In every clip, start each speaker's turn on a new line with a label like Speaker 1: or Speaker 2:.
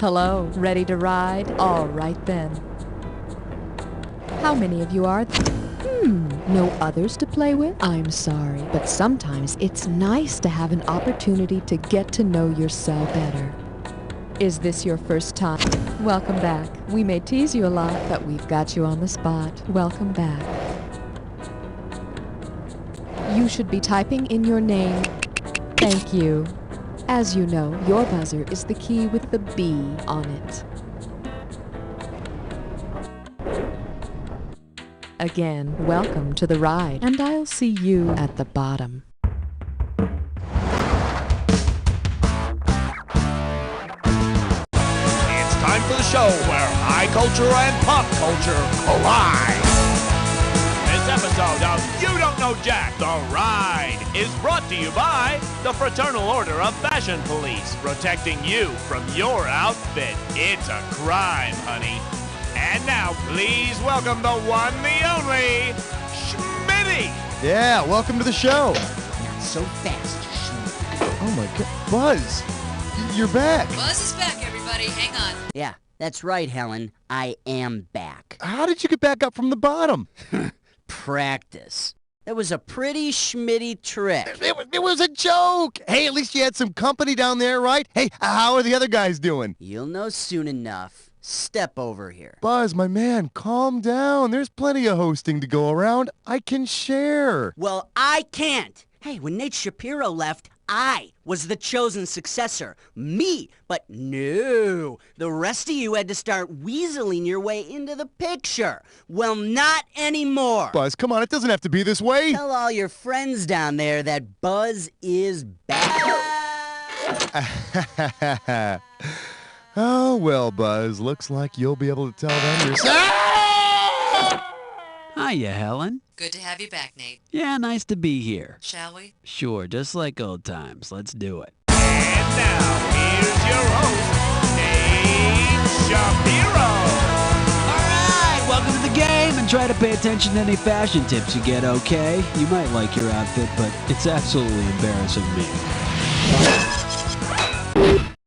Speaker 1: Hello, ready to ride? All right then. How many of you are there? No others to play with? I'm sorry, but sometimes it's nice to have an opportunity to get to know yourself better. Is this your first time? Welcome back. We may tease you a lot, but we've got you on the spot. Welcome back. You should be typing in your name. Thank you. As you know, your buzzer is the key with the B on it. Again, welcome to the ride, and I'll see you at the bottom.
Speaker 2: It's time for the show where high culture and pop culture collide. This episode of You Don't Know Jack, The Ride, is brought to you by the Fraternal Order of Fashion Police, protecting you from your outfit. It's a crime, honey. And now, please welcome the one, the only, Schmitty.
Speaker 3: Yeah, welcome to the show.
Speaker 4: Not so fast, Schmitty.
Speaker 3: Oh my God, Buzz, you're back.
Speaker 5: Buzz is back, everybody. Hang on.
Speaker 4: Yeah, that's right, Helen. I am back.
Speaker 3: How did you get back up from the bottom?
Speaker 4: Practice. That was a pretty Schmitty trick.
Speaker 3: It was a joke. Hey, at least you had some company down there, right? Hey, how are the other guys doing?
Speaker 4: You'll know soon enough. Step over here.
Speaker 3: Buzz, my man, calm down. There's plenty of hosting to go around. I can share.
Speaker 4: Well, I can't. Hey, when Nate Shapiro left, I was the chosen successor. Me. But no, the rest of you had to start weaseling your way into the picture. Well, not anymore.
Speaker 3: Buzz, come on, it doesn't have to be this way.
Speaker 4: Tell all your friends down there that Buzz is back.
Speaker 3: Oh, well, Buzz, looks like you'll be able to tell them yourself.
Speaker 6: Hiya, Helen.
Speaker 5: Good to have you back, Nate.
Speaker 6: Yeah, nice to be here.
Speaker 5: Shall we?
Speaker 6: Sure, just like old times. Let's do it.
Speaker 2: And now, here's your host, Nate Shapiro.
Speaker 6: All right, welcome to the game, and try to pay attention to any fashion tips you get, okay? You might like your outfit, but it's absolutely embarrassing me.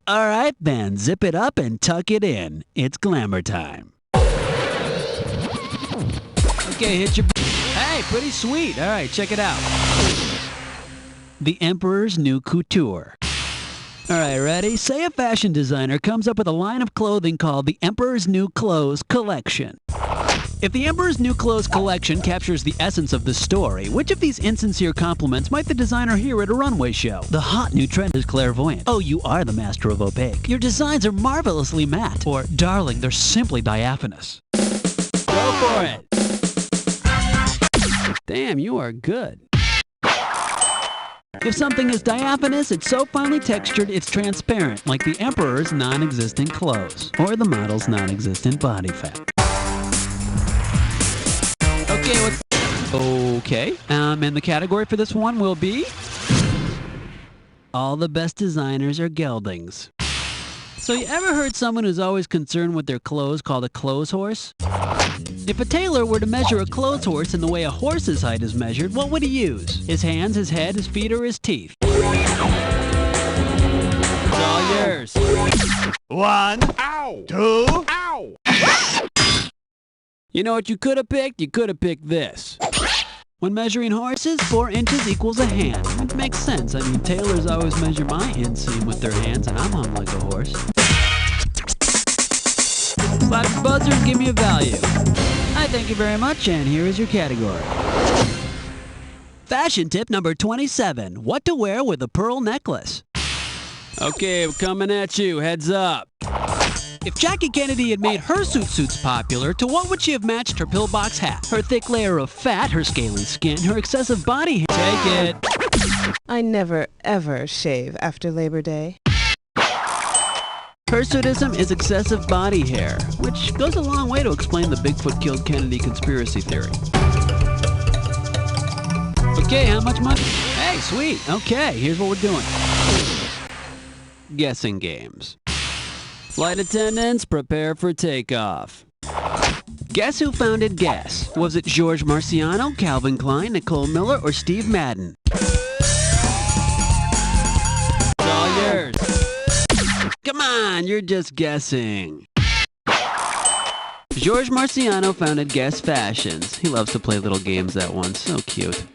Speaker 6: All right, then, zip it up and tuck it in. It's glamour time. Okay, hit your... Hey, pretty sweet. All right, check it out. The Emperor's New Couture. All right, ready? Say a fashion designer comes up with a line of clothing called the Emperor's New Clothes Collection. If the Emperor's New Clothes Collection captures the essence of the story, which of these insincere compliments might the designer hear at a runway show? The hot new trend is clairvoyant. Oh, you are the master of opaque. Your designs are marvelously matte. Or, darling, they're simply diaphanous. Go for it. Damn, you are good. If something is diaphanous, it's so finely textured it's transparent, like the Emperor's non-existent clothes, or the model's non-existent body fat. Okay, and the category for this one will be... All the best designers are geldings. So you ever heard someone who's always concerned with their clothes called a clothes horse? If a tailor were to measure a clothes horse in the way a horse's height is measured, what would he use? His hands, his head, his feet, or his teeth? It's all yours.
Speaker 2: 1, ow, 2, ow.
Speaker 6: You know what you could have picked? You could have picked this. When measuring horses, 4 inches equals a hand. It makes sense. I mean, tailors always measure my inseam with their hands, and I'm hung like a horse. Slap the buzzer and give me a value. I thank you very much, and here is your category. Fashion tip number 27. What to wear with a pearl necklace. Okay, we're coming at you. Heads up. If Jackie Kennedy had made her suits popular, to what would she have matched her pillbox hat? Her thick layer of fat, her scaly skin, her excessive body hair. Take it.
Speaker 7: I never, ever shave after Labor Day.
Speaker 6: Hirsutism is excessive body hair, which goes a long way to explain the Bigfoot killed Kennedy conspiracy theory. Okay, how much money? Hey, sweet. Okay, here's what we're doing. Guessing games. Flight attendants, prepare for takeoff. Guess who founded Guess? Was it George Marciano, Calvin Klein, Nicole Miller, or Steve Madden? It's all yours. Come on, you're just guessing. Georges Marciano founded Guess Fashions. He loves to play little games that one. So cute.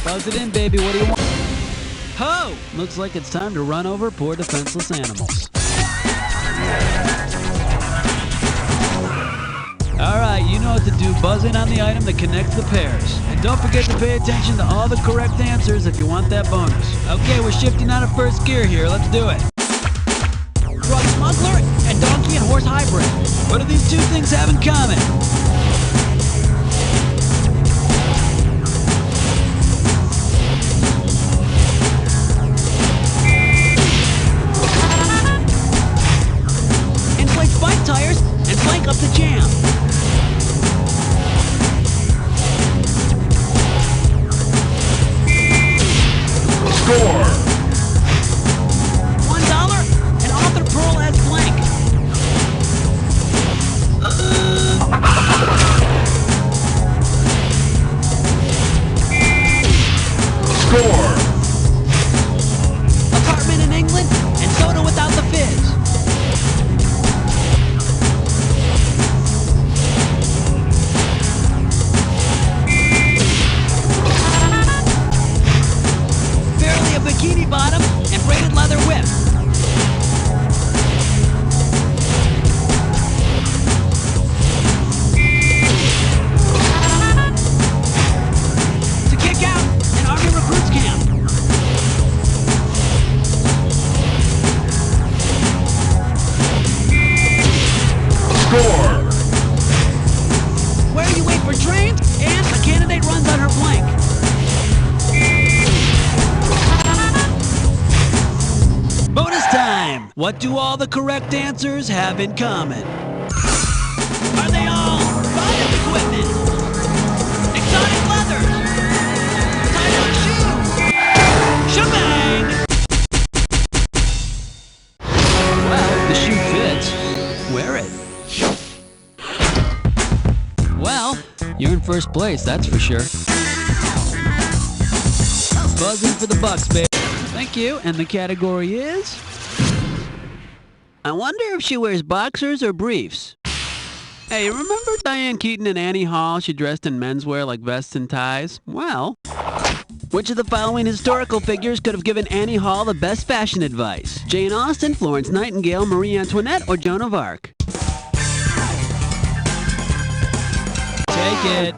Speaker 6: Buzz it in, baby. What do you want? Ho! Looks like it's time to run over poor defenseless animals. Alright, you know what to do. Buzz in on the item that connects the pairs. And don't forget to pay attention to all the correct answers if you want that bonus. Okay, we're shifting out of first gear here. Let's do it. Drug smuggler and donkey and horse hybrid. What do these two things have in common? Inflate bike tires and flank up the jam.
Speaker 2: Score!
Speaker 6: $1 and author Pearl as blank.
Speaker 2: Score!
Speaker 6: Apartment in England and soda without the fizz. Barely a bikini bottom and braided leather whip. To kick out an army recruits camp.
Speaker 2: Score!
Speaker 6: Where you wait for trains and a candidate runs on her blank. Bonus time! What do all the correct answers have in common? Are they all bondage equipment? Exotic leathers? Tie-on shoes? Shebang! Well, the shoe fits. Wear it. Well, you're in first place, that's for sure. Buzzing for the bucks, babe. Thank you, and the category is... I wonder if she wears boxers or briefs. Hey, remember Diane Keaton and Annie Hall? She dressed in menswear like vests and ties? Well, which of the following historical figures could have given Annie Hall the best fashion advice? Jane Austen, Florence Nightingale, Marie Antoinette, or Joan of Arc? Take it.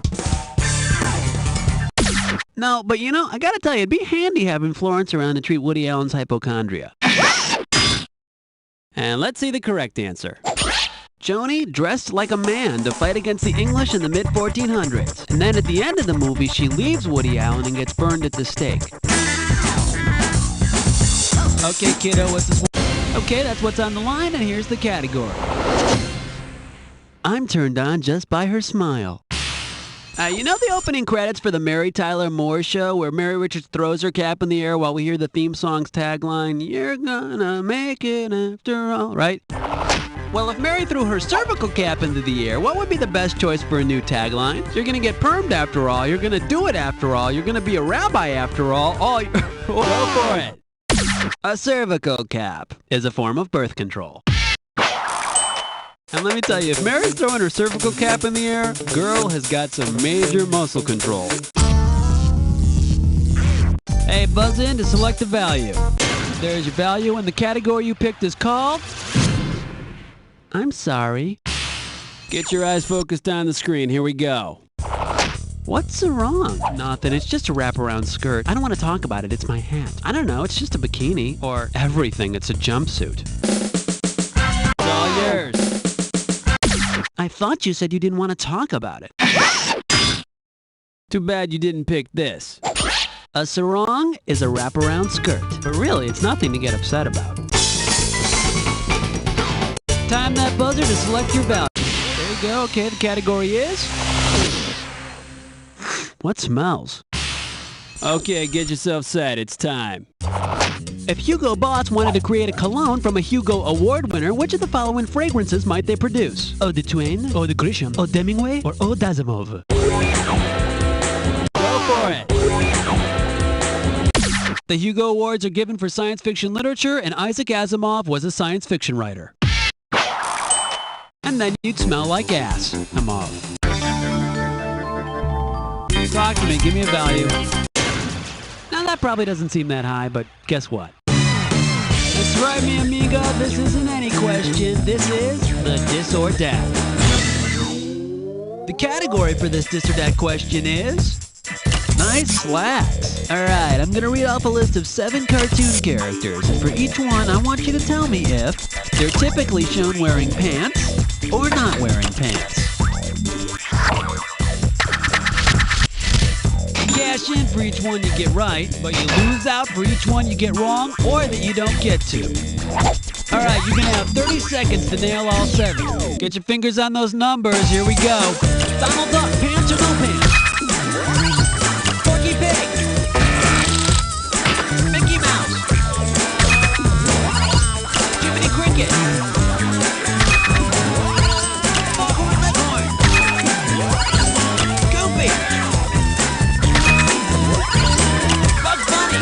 Speaker 6: No, but you know, I gotta tell you, it'd be handy having Florence around to treat Woody Allen's hypochondria. And let's see the correct answer. Joni dressed like a man to fight against the English in the mid-1400s. And then at the end of the movie, she leaves Woody Allen and gets burned at the stake. Okay, kiddo, what's this? Okay, that's what's on the line, and here's the category. I'm turned on just by her smile. You know the opening credits for the Mary Tyler Moore Show where Mary Richards throws her cap in the air while we hear the theme song's tagline, "You're gonna make it after all," right? Well, if Mary threw her cervical cap into the air, what would be the best choice for a new tagline? You're gonna get permed after all, you're gonna do it after all, you're gonna be a rabbi after all, go for it. A cervical cap is a form of birth control. And let me tell you, if Mary's throwing her cervical cap in the air, girl has got some major muscle control. Hey, buzz in to select a value. There's your value, and the category you picked is called... I'm sorry. Get your eyes focused on the screen. Here we go. What's so wrong? Nothing. It's just a wraparound skirt. I don't want to talk about it. It's my hat. I don't know. It's just a bikini. Or everything. It's a jumpsuit. It's all yours. I thought you said you didn't want to talk about it. Too bad you didn't pick this. A sarong is a wraparound skirt. But really, it's nothing to get upset about. Time that buzzer to select your value. There you go. Okay, the category is... What smells? Okay, get yourself set. It's time. If Hugo Boss wanted to create a cologne from a Hugo Award winner, which of the following fragrances might they produce? Eau de Touraine, Eau de Grisham, Eau d'Hemingway, or Eau d'Azimov? Go for it. The Hugo Awards are given for science fiction literature, and Isaac Asimov was a science fiction writer. And then you'd smell like ass. I'm off. Talk to me, give me a value. Now that probably doesn't seem that high, but guess what? That's right, mi amigo, this isn't any question. This is the Dis or Dat. The category for this Dis or Dat question is... nice slacks. Alright, I'm gonna read off a list of 7 cartoon characters, and for each one, I want you to tell me if they're typically shown wearing pants or not wearing pants. Cash in for each one you get right, but you lose out for each one you get wrong or that you don't get to. Alright, you're gonna have 30 seconds to nail all 7. Get your fingers on those numbers, here we go. Donald Duck, pants or no pants? Porky Pig. Mickey Mouse. Jiminy Cricket. Foghorn Leghorn. Goofy. Bugs Bunny.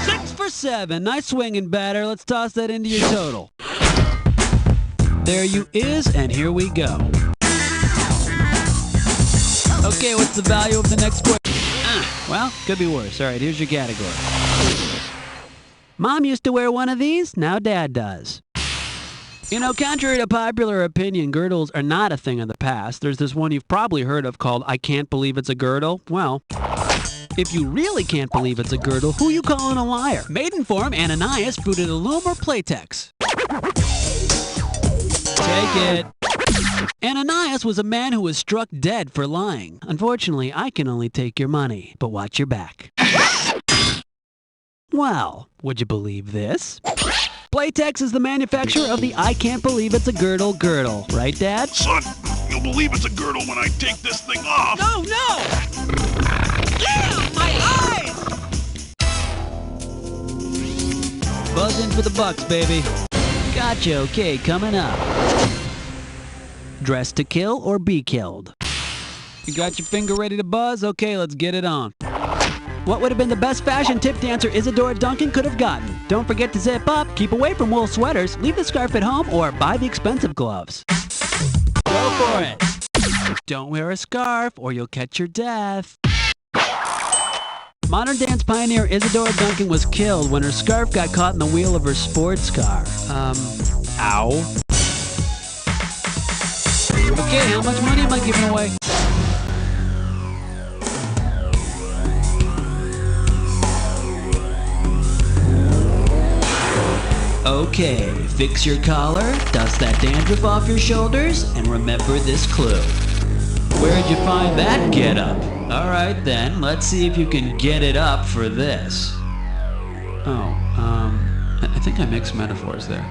Speaker 6: 6 for 7. Nice swinging, batter. Let's toss that into your total. There you is, and here we go. Okay, what's the value of the next question? Well, could be worse. All right, here's your category. Mom used to wear one of these, now Dad does. You know, contrary to popular opinion, girdles are not a thing of the past. There's this one you've probably heard of called I Can't Believe It's a Girdle. Well, if you really can't believe it's a girdle, who you calling a liar? Maiden form, Ananias, Fruit of the Loom, or Playtex? Take it. Ananias was a man who was struck dead for lying. Unfortunately, I can only take your money, but watch your back. Well, would you believe this? Playtex is the manufacturer of the I Can't Believe It's a Girdle girdle. Right, Dad?
Speaker 8: Son, you'll believe it's a girdle when I take this thing off.
Speaker 6: No, no! Yeah, my eyes! Buzz in for the bucks, baby. Gotcha, okay, coming up. Dress to kill or be killed? You got your finger ready to buzz? Okay, let's get it on. What would have been the best fashion tip dancer Isadora Duncan could have gotten? Don't forget to zip up, keep away from wool sweaters, leave the scarf at home, or buy the expensive gloves. Go for it. Don't wear a scarf or you'll catch your death. Modern dance pioneer Isadora Duncan was killed when her scarf got caught in the wheel of her sports car. Ow. Okay, how much money am I giving away? Okay, fix your collar, dust that dandruff off your shoulders, and remember this clue. Where'd you find that get up? Alright then, let's see if you can get it up for this. I think I mixed metaphors there.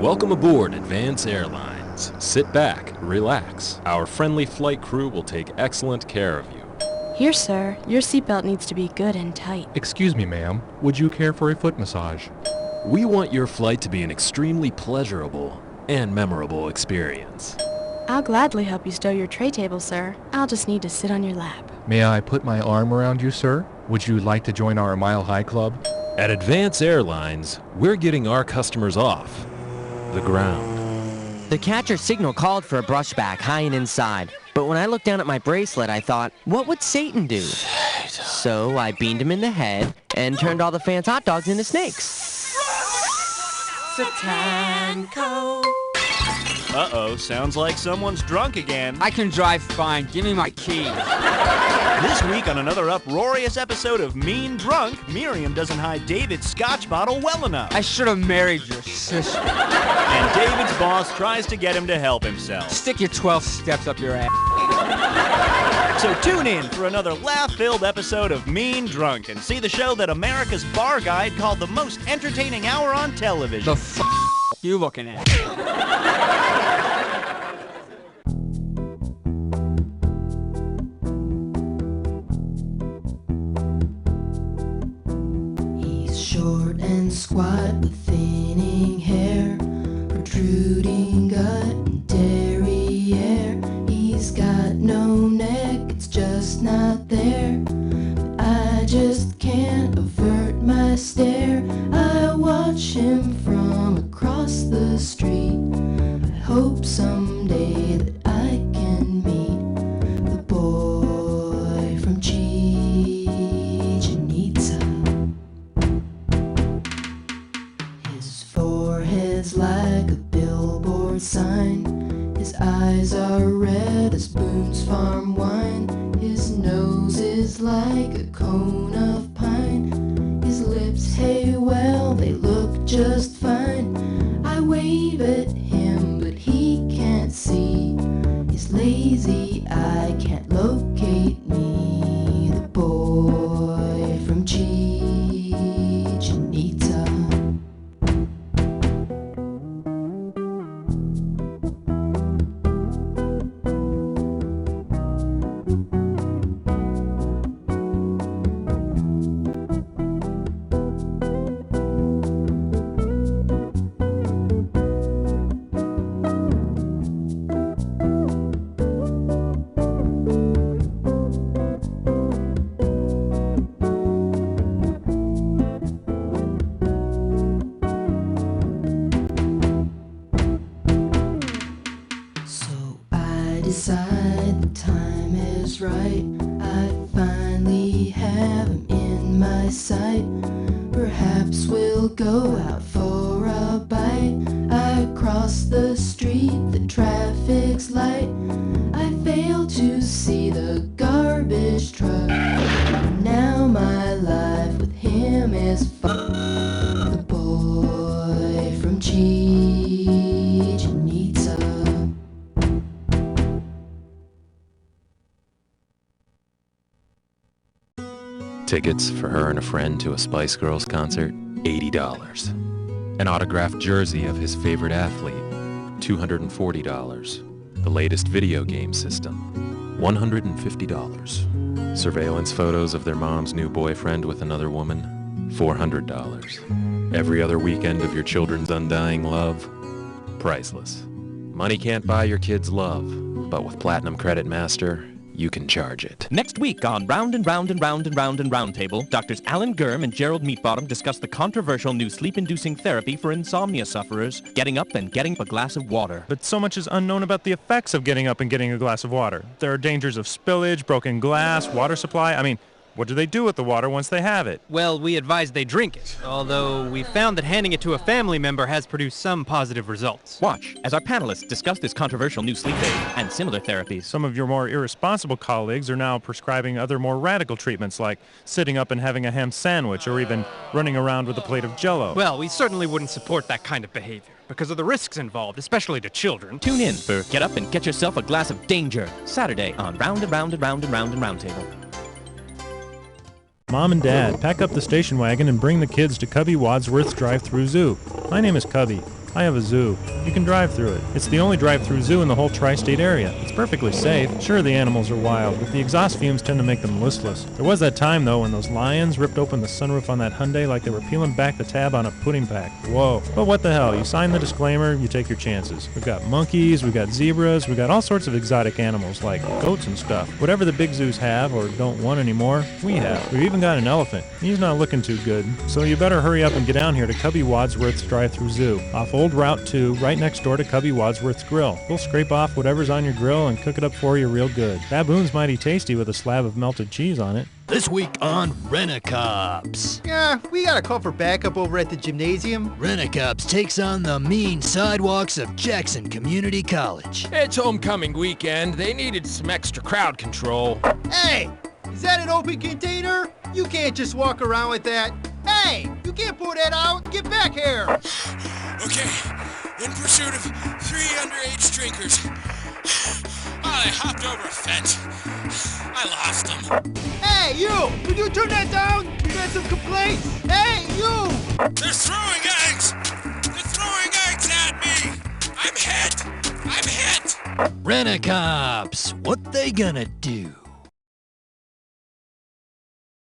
Speaker 9: Welcome aboard Advance Airlines. Sit back, relax. Our friendly flight crew will take excellent care of you.
Speaker 10: Here, sir. Your seatbelt needs to be good and tight.
Speaker 11: Excuse me, ma'am. Would you care for a foot massage?
Speaker 9: We want your flight to be an extremely pleasurable and memorable experience.
Speaker 10: I'll gladly help you stow your tray table, sir. I'll just need to sit on your lap.
Speaker 11: May I put my arm around you, sir? Would you like to join our Mile High Club?
Speaker 9: At Advance Airlines, we're getting our customers off the ground.
Speaker 12: The catcher signal called for a brushback high and inside. But when I looked down at my bracelet, I thought, what would Satan do? So I beamed him in the head and turned all the fans' hot dogs into snakes.
Speaker 4: Satanko.
Speaker 2: Uh-oh, sounds like someone's drunk again.
Speaker 13: I can drive fine. Give me my keys.
Speaker 2: This week on another uproarious episode of Mean Drunk, Miriam doesn't hide David's scotch bottle well enough.
Speaker 13: I should have married your sister.
Speaker 2: And David's boss tries to get him to help himself.
Speaker 13: Stick your 12 steps up your ass.
Speaker 2: So tune in for another laugh-filled episode of Mean Drunk and see the show that America's Bar Guide called the most entertaining hour on television.
Speaker 13: The f*** you looking at?
Speaker 14: Short and squat with thinning hair, protruding gut and derriere. He's got no neck, it's just not there. But I just can't avert my stare. I watch him from across the street. I hope someday that I can meet the boy from Chichen-Itza. Forehead's like a billboard sign. His eyes are red as Boone's Farm wine. His nose is like a cone of pine. His lips, hey, well, they look just fine. I wave at him, but he can't see. He's lazy, I can't locate me. The boy from Chichen-Itza. Decide the time is right. I finally have him in my sight. Perhaps we'll go out for a bite. I cross the street, the traffic's light. I fail to see the garbage truck. Now my life with him is fun. The boy from Chichen-Itza.
Speaker 9: Tickets for her and a friend to a Spice Girls concert, $80. An autographed jersey of his favorite athlete, $240. The latest video game system, $150. Surveillance photos of their mom's new boyfriend with another woman, $400. Every other weekend of your children's undying love, priceless. Money can't buy your kids' love, but with Platinum Credit Master, you can charge it.
Speaker 15: Next week on Round and Round and Round and Round and Round Table, Doctors Alan Gurm and Gerald Meatbottom discuss the controversial new sleep-inducing therapy for insomnia sufferers, getting up and getting a glass of water.
Speaker 16: But so much is unknown about the effects of getting up and getting a glass of water. There are dangers of spillage, broken glass, water supply. I mean, what do they do with the water once they have it?
Speaker 17: Well, we advise they drink it, although we found that handing it to a family member has produced some positive results.
Speaker 15: Watch as our panelists discuss this controversial new sleep aid and similar therapies.
Speaker 16: Some of your more irresponsible colleagues are now prescribing other more radical treatments like sitting up and having a ham sandwich or even running around with a plate of Jell-O.
Speaker 17: Well, we certainly wouldn't support that kind of behavior because of the risks involved, especially to children.
Speaker 15: Tune in for Get Up and Get Yourself a Glass of Danger, Saturday on Round and Round and Round and Round and Round Table.
Speaker 16: Mom and Dad, pack up the station wagon and bring the kids to Cubby Wadsworth's drive-thru zoo. My name is Cubby. I have a zoo. You can drive through it. It's the only drive-through zoo in the whole tri-state area. It's perfectly safe. Sure, the animals are wild, but the exhaust fumes tend to make them listless. There was that time, though, when those lions ripped open the sunroof on that Hyundai like they were peeling back the tab on a pudding pack. Whoa. But what the hell? You sign the disclaimer, you take your chances. We've got monkeys, we've got zebras, we've got all sorts of exotic animals like goats and stuff. Whatever the big zoos have or don't want anymore, we have. We've even got an elephant. He's not looking too good. So you better hurry up and get down here to Cubby Wadsworth's drive-through zoo, off Old Route 2, right next door to Cubby Wadsworth's Grill. We'll scrape off whatever's on your grill and cook it up for you real good. Baboon's mighty tasty with a slab of melted cheese on it.
Speaker 18: This week on Rent-A-Cops.
Speaker 19: Yeah, we got a call for backup over at the gymnasium.
Speaker 18: Rent-A-Cops takes on the mean sidewalks of Jackson Community College.
Speaker 20: It's homecoming weekend. They needed some extra crowd control.
Speaker 19: Hey, is that an open container? You can't just walk around with that. Hey, you can't pull that out. Get back here.
Speaker 20: Okay, in pursuit of 3 underage drinkers. I hopped over a fence. I lost them.
Speaker 19: Hey, you! Would you turn that down? We got some complaints. Hey, you!
Speaker 20: They're throwing eggs! They're throwing eggs at me! I'm hit! I'm hit!
Speaker 18: Rent-A-Cops, what they gonna do?